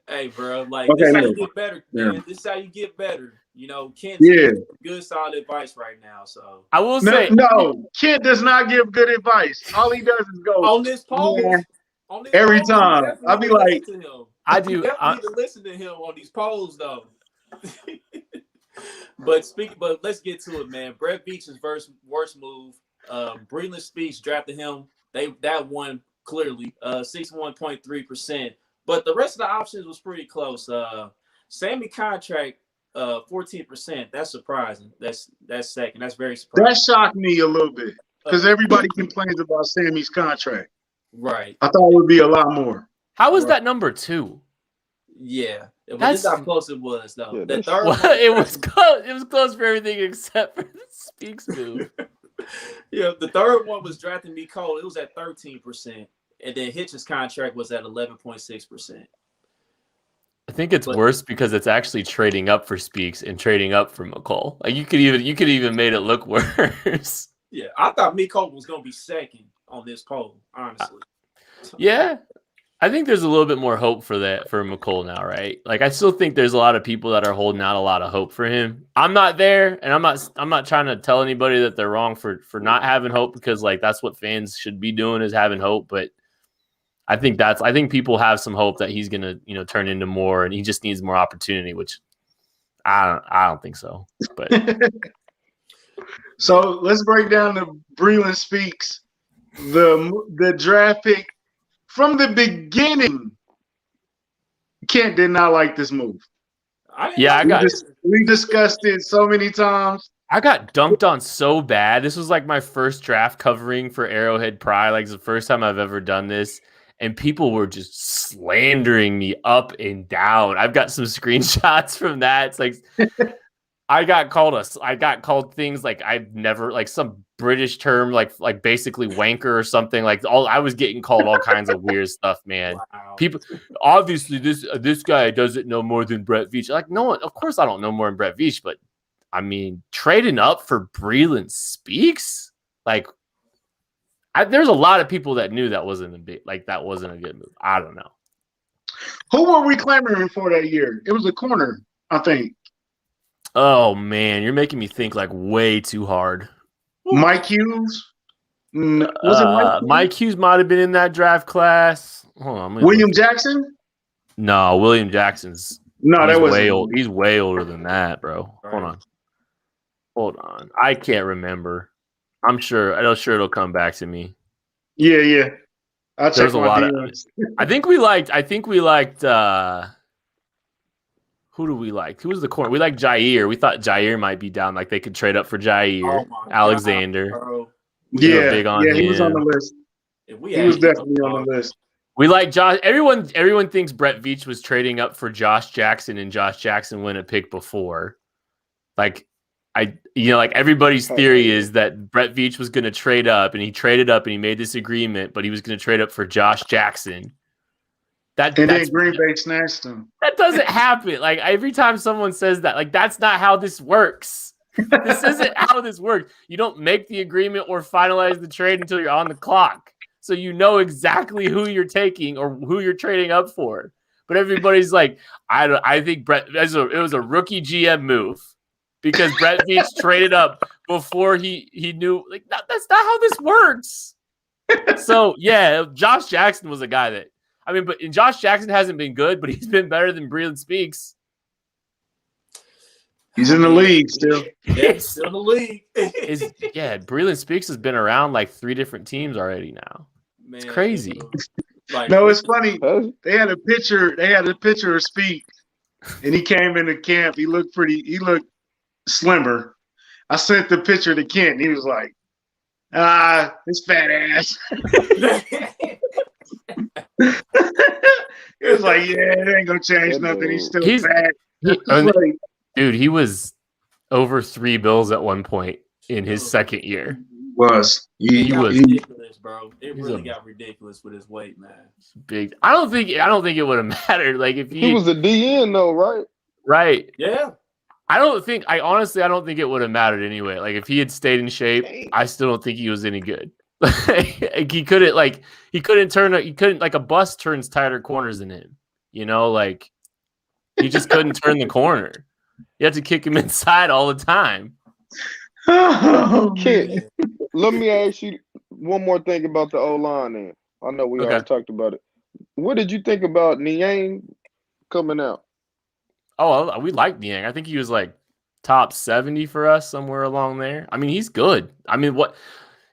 Hey, bro, like, this is how you get better, man. Yeah. This is how you get better. Kent's good, solid advice right now. So I will say, no, Kent does not give good advice. All he does is go on this poll. Yeah, every time. I'll be like, I do. I need to listen to him on these polls, though. But let's get to it, man. Brett Veach's worst move. Breland Speaks drafted him. That won clearly, 61.3%. But the rest of the options was pretty close. Sammy contract 14%. That's surprising. That's second. That's very surprising. That shocked me a little bit because everybody complains about Sammy's contract. Right. I thought it would be a lot more. How was that number 2? Yeah. But this is how close it was, though. Yeah, the third one, it was close. It was close for everything except for the Speaks move. Yeah, the third one was drafting Nicole. It was at 13%. And then Hitch's contract was at 11.6%. I think it's worse because it's actually trading up for Speaks and trading up for McCall. Like you could even made it look worse. Yeah, I thought Nicole was gonna be second on this poll, honestly. Yeah. I think there's a little bit more hope for McCall now, right? Like I still think there's a lot of people that are holding out a lot of hope for him. I'm not there, and I'm not trying to tell anybody that they're wrong for not having hope, because like that's what fans should be doing, is having hope. But I think people have some hope that he's gonna, turn into more, and he just needs more opportunity, which I don't think so. But so let's break down the Breland Speaks, the draft pick. From the beginning, Kent did not like this move. We discussed it so many times. I got dunked on so bad. This was like my first draft covering for Arrowhead Pride. Like it's the first time I've ever done this. And people were just slandering me up and down. I've got some screenshots from that. It's like I got called things like I've never, like some British term, like basically wanker or something. Like I was getting called all kinds of weird stuff, man. Wow. People, obviously this guy doesn't know more than Brett Veach. Like, no, of course I don't know more than Brett Veach, but I mean, trading up for Breland Speaks, like there's a lot of people that knew that wasn't a good move. I don't know. Who were we clamoring for that year? It was a corner, I think. Oh man, you're making me think like way too hard. Mike Hughes? Was it Mike Hughes might have been in that draft class. Hold on. William Jackson? No, William Jackson's. No, that was way old. He's way older than that, bro. Right. Hold on. I can't remember. I'm sure it'll come back to me. Yeah. There's a lot of. I think we liked. Who do we like? Who was the corner? We like Jair. We thought Jair might be down. Like they could trade up for Jair. Alexander. God, yeah, big on he him. was on the list. He was definitely on the list. We like Josh. Everyone thinks Brett Veach was trading up for Josh Jackson, and Josh Jackson went a pick before. Like everybody's theory is that Brett Veach was going to trade up, and he traded up, and he made this agreement, but he was going to trade up for Josh Jackson. And then Green Bay snatched him. That doesn't happen. Like every time someone says that, like that's not how this works. This isn't how this works. You don't make the agreement or finalize the trade until you're on the clock, so you know exactly who you're taking or who you're trading up for. But everybody's like, I think it was a rookie GM move because Brett Veach traded up before he knew. Like that's not how this works. So yeah, Josh Jackson was a guy that. I mean, but Josh Jackson hasn't been good, but he's been better than Breland Speaks. He's in the league still. Yeah, he's still in the league. Breland Speaks has been around like 3 different teams already now. Man, it's crazy. It's funny. They had a picture of Speaks, and he came into camp. He looked slimmer. I sent the picture to Kent, and he was like, his fat ass. It was like, it ain't gonna change nothing. He's still fat. Dude, he was over $3 billion at one point in his second year. He was ridiculous, bro. It really got ridiculous with his weight, man. Big. I don't think it would have mattered. Like if he was a DN though, right? Right. Yeah. I honestly don't think it would have mattered anyway. Like if he had stayed in shape, I still don't think he was any good. Like he couldn't like a bus turns tighter corners than him, like he just couldn't turn the corner. You had to kick him inside all the time. Kid, let me ask you one more thing about the O-line then. I know we already talked about it. What did you think about Niang coming out? Oh, we like Niang. I think he was like top 70 for us, somewhere along there. I mean, he's good. I mean,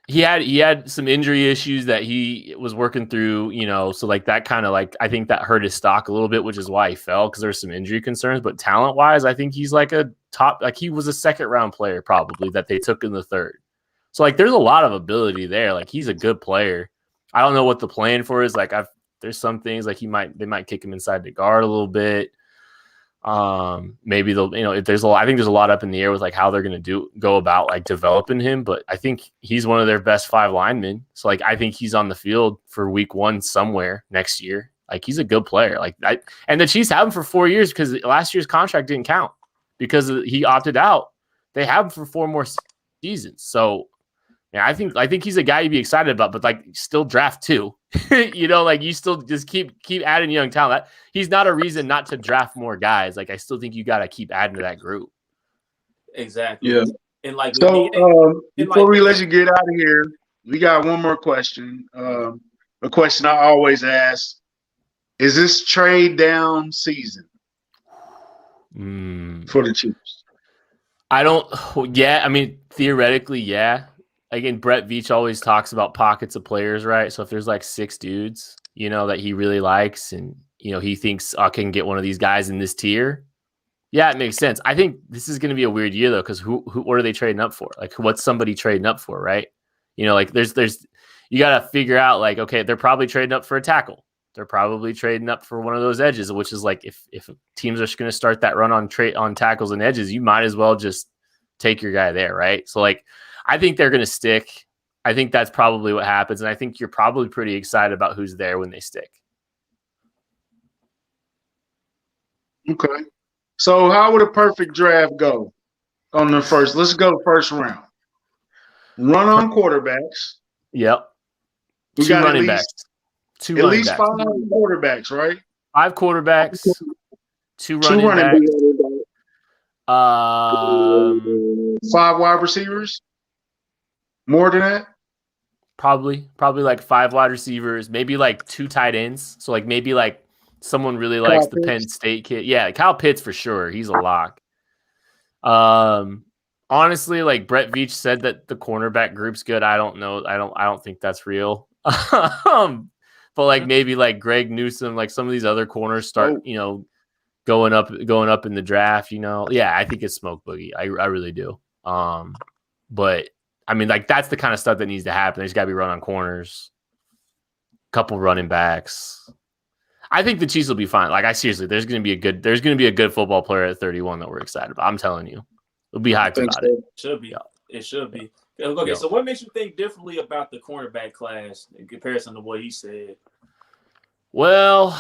he had some injury issues that he was working through, so like that kind of like I think that hurt his stock a little bit, which is why he fell because there's some injury concerns. But talent wise, I think he's like a top, like he was a second round player probably that they took in the third. So like there's a lot of ability there. Like he's a good player. I don't know what the plan for is. Like there's some things like they might kick him inside the guard a little bit. Maybe they'll, if there's I think there's a lot up in the air with like how they're going to go about like developing him, but I think he's one of their best 5 linemen. So like, I think he's on the field for week 1 somewhere next year. Like he's a good player. And the Chiefs have him for 4 years because last year's contract didn't count because he opted out. They have him for 4 more seasons. So yeah, I think he's a guy you'd be excited about, but like still draft 2. Like you still just keep adding young talent. He's not a reason not to draft more guys. Like I still think you got to keep adding to that group. Exactly. Yeah. And like so, before we let you get out of here, we got one more question. A question I always ask: is this trade down season for the Chiefs? Yeah, I mean theoretically, yeah. Again, Brett Veach always talks about pockets of players, right? So if there's like 6 dudes, that he really likes and, he thinks I can get one of these guys in this tier. Yeah, it makes sense. I think this is going to be a weird year though, because what are they trading up for? Like what's somebody trading up for, right? Like there's you got to figure out like, okay, they're probably trading up for a tackle. They're probably trading up for one of those edges, which is like if teams are going to start that run on tackles and edges, you might as well just take your guy there, right? So like I think they're going to stick. I think that's probably what happens. And I think you're probably pretty excited about who's there when they stick. Okay. So how would a perfect draft go on the first? Let's go first round. Run on quarterbacks. Yep. We 2 got running backs. 2 at running least backs. 5 quarterbacks, right? 5 quarterbacks. 2 running backs. 5 wide receivers. More than that? Probably like 5 wide receivers, maybe like 2 tight ends. So like maybe like someone really likes the Penn State kid. Yeah, Kyle Pitts for sure. He's a lock. Honestly, like Brett Veach said that the cornerback group's good. I don't know. I don't think that's real. But like maybe like Greg Newsome, like some of these other corners start, going up in the draft. Yeah, I think it's smoke boogie. I really do. But I mean, like that's the kind of stuff that needs to happen. There's got to be run on corners, couple running backs. I think the Chiefs will be fine. Like seriously, there's going to be a good football player at 31 that we're excited about. I'm telling you, we'll be hyped about it. Should be. Yeah. It should be. Okay, so what makes you think differently about the cornerback class in comparison to what he said? Well,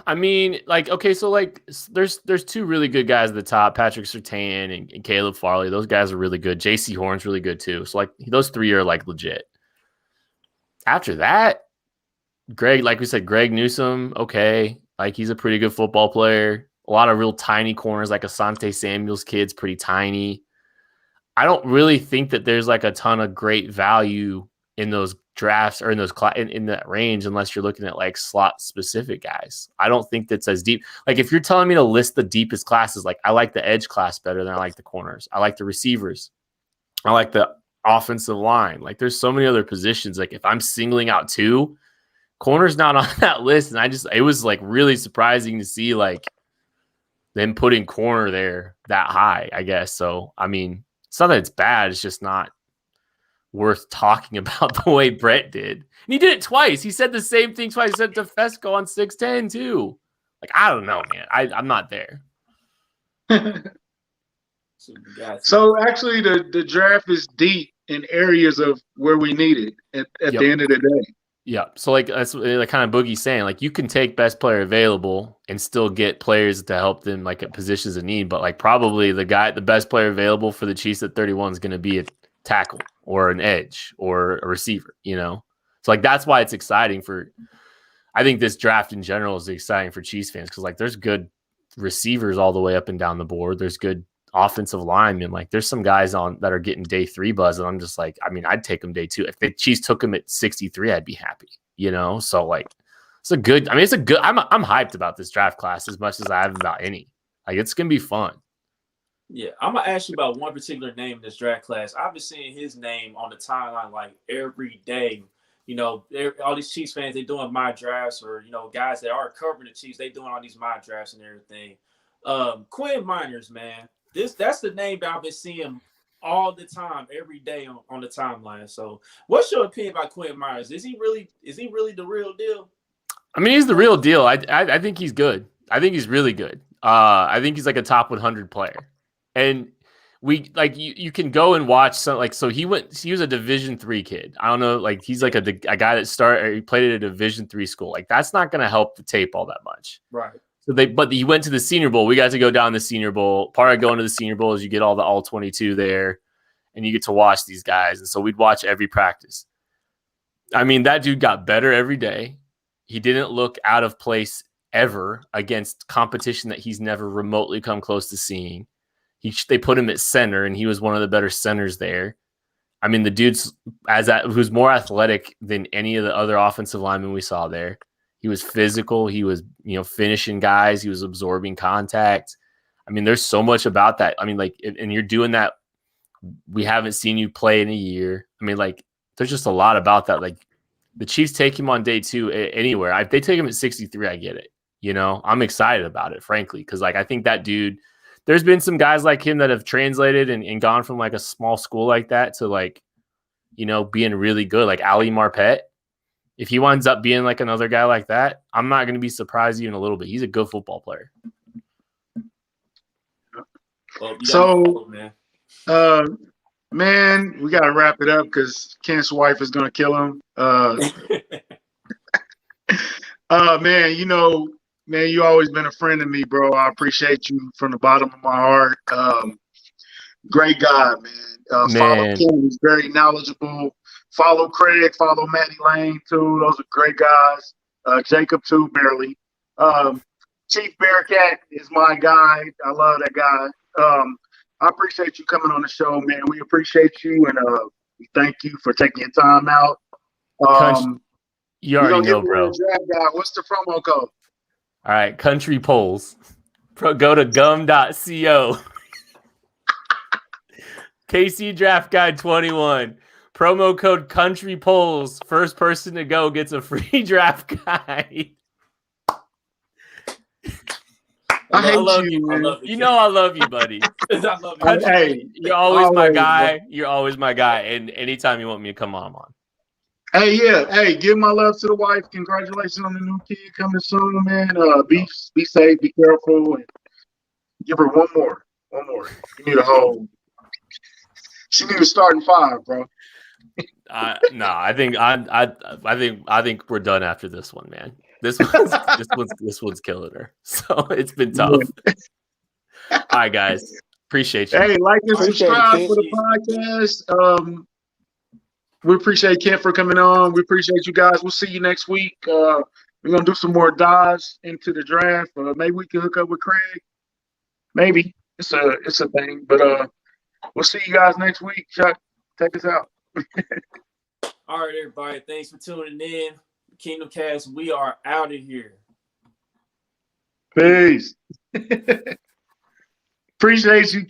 I mean, like, okay, so like there's 2 really good guys at the top, Patrick Surtain and Caleb Farley. Those guys are really good. JC Horn's really good too. So like those 3 are like legit. After that, like we said, Greg Newsome, okay. Like he's a pretty good football player. A lot of real tiny corners, like Asante Samuel's kid's pretty tiny. I don't really think that there's like a ton of great value in those drafts or in those in that range unless you're looking at like slot specific guys. I don't think that's as deep. Like if you're telling me to list the deepest classes, like I like the edge class better than I like the corners. I like the receivers. I like the offensive line. Like there's so many other positions. Like if I'm singling out 2, corner's not on that list. And it was like really surprising to see like them putting corner there that high, I guess. So, I mean, it's not that it's bad. It's just not worth talking about the way Brett did. And he did it twice. He said the same thing twice. He said to Fesco on 6'10" too. Like, I don't know, man. I'm not there. So actually the draft is deep in areas of where we need it at the end of the day. Yeah. So like that's like kind of Boogie saying, like you can take best player available and still get players to help them like at positions of need. But like probably the best player available for the Chiefs at 31 is going to be a tackle or an edge or a receiver, So like that's why it's exciting I think this draft in general is exciting for Chiefs fans because like there's good receivers all the way up and down the board. There's good offensive linemen. Like there's some guys on that are getting day 3 buzz, and I'm just like, I mean, I'd take them day 2. If the Chiefs took him at 63, I'd be happy, So like, it's a good. I'm hyped about this draft class as much as I have about any. Like it's gonna be fun. Yeah, I'm gonna ask you about one particular name in this draft class. I've been seeing his name on the timeline like every day. You know, all these Chiefs fans, they doing my drafts, or guys that are covering the Chiefs, they doing all these my drafts and everything. Quinn Miners, man, that's the name that I've been seeing all the time, every day on the timeline. So, what's your opinion about Quinn Miners? Is he really the real deal? I mean, he's the real deal. I think he's good. I think he's really good. I think he's like a top 100 player. And you can go and watch so he was a Division III kid. I don't know, like he's like a guy that he played at a Division III school. Like that's not going to help the tape all that much. Right. But he went to the Senior Bowl. We got to go down the Senior Bowl. Part of going to the Senior Bowl is you get all 22 there and you get to watch these guys. And so we'd watch every practice. I mean, that dude got better every day. He didn't look out of place ever against competition that he's never remotely come close to seeing. They put him at center, and he was one of the better centers there. I mean, the dude's who's more athletic than any of the other offensive linemen we saw there. He was physical. He was, finishing guys. He was absorbing contact. I mean, there's so much about that. I mean, and you're doing that. We haven't seen you play in a year. I mean, there's just a lot about that. Like, the Chiefs take him on day 2 anywhere. If they take him at 63, I get it. I'm excited about it, frankly, because I think that dude. There's been some guys like him that have translated and gone from a small school like that to being really good, like Ali Marpet. If he winds up being another guy like that, I'm not going to be surprised even a little bit. He's a good football player. So, man, we got to wrap it up because Kent's wife is going to kill him. Man, you always been a friend to me, bro. I appreciate you from the bottom of my heart. Great guy, man. Follow Ken. He's very knowledgeable. Follow Craig. Follow Matty Lane, too. Those are great guys. Jacob, too, barely. Chief Bearcat is my guy. I love that guy. I appreciate you coming on the show, man. We appreciate you, and we thank you for taking your time out. You already know, bro. Draft guy. What's the promo code? All right, Country Polls. Go to gum.co. KC Draft Guide 21. Promo code Country Polls. First person to go gets a free draft guide. I love you. I love you, buddy. I love you. Hey, you're always my guy. You're always my guy. And anytime you want me to come on, I'm on. Hey, yeah. Hey, give my love to the wife. Congratulations on the new kid coming soon, man. Be safe, be careful, and give her one more. You need a whole. She need a starting 5, bro. No, I think we're done after this one, man. This one's killing her. So it's been tough. All right, guys. Appreciate you. Hey, like and subscribe for the podcast. We appreciate Kent for coming on. We appreciate you guys. We'll see you next week. We're gonna do some more dives into the draft. Maybe we can hook up with Craig. Maybe it's a thing. But we'll see you guys next week. Chuck, take us out. All right, everybody. Thanks for tuning in. Kingdom Cast, we are out of here. Peace. Appreciate you, Kent.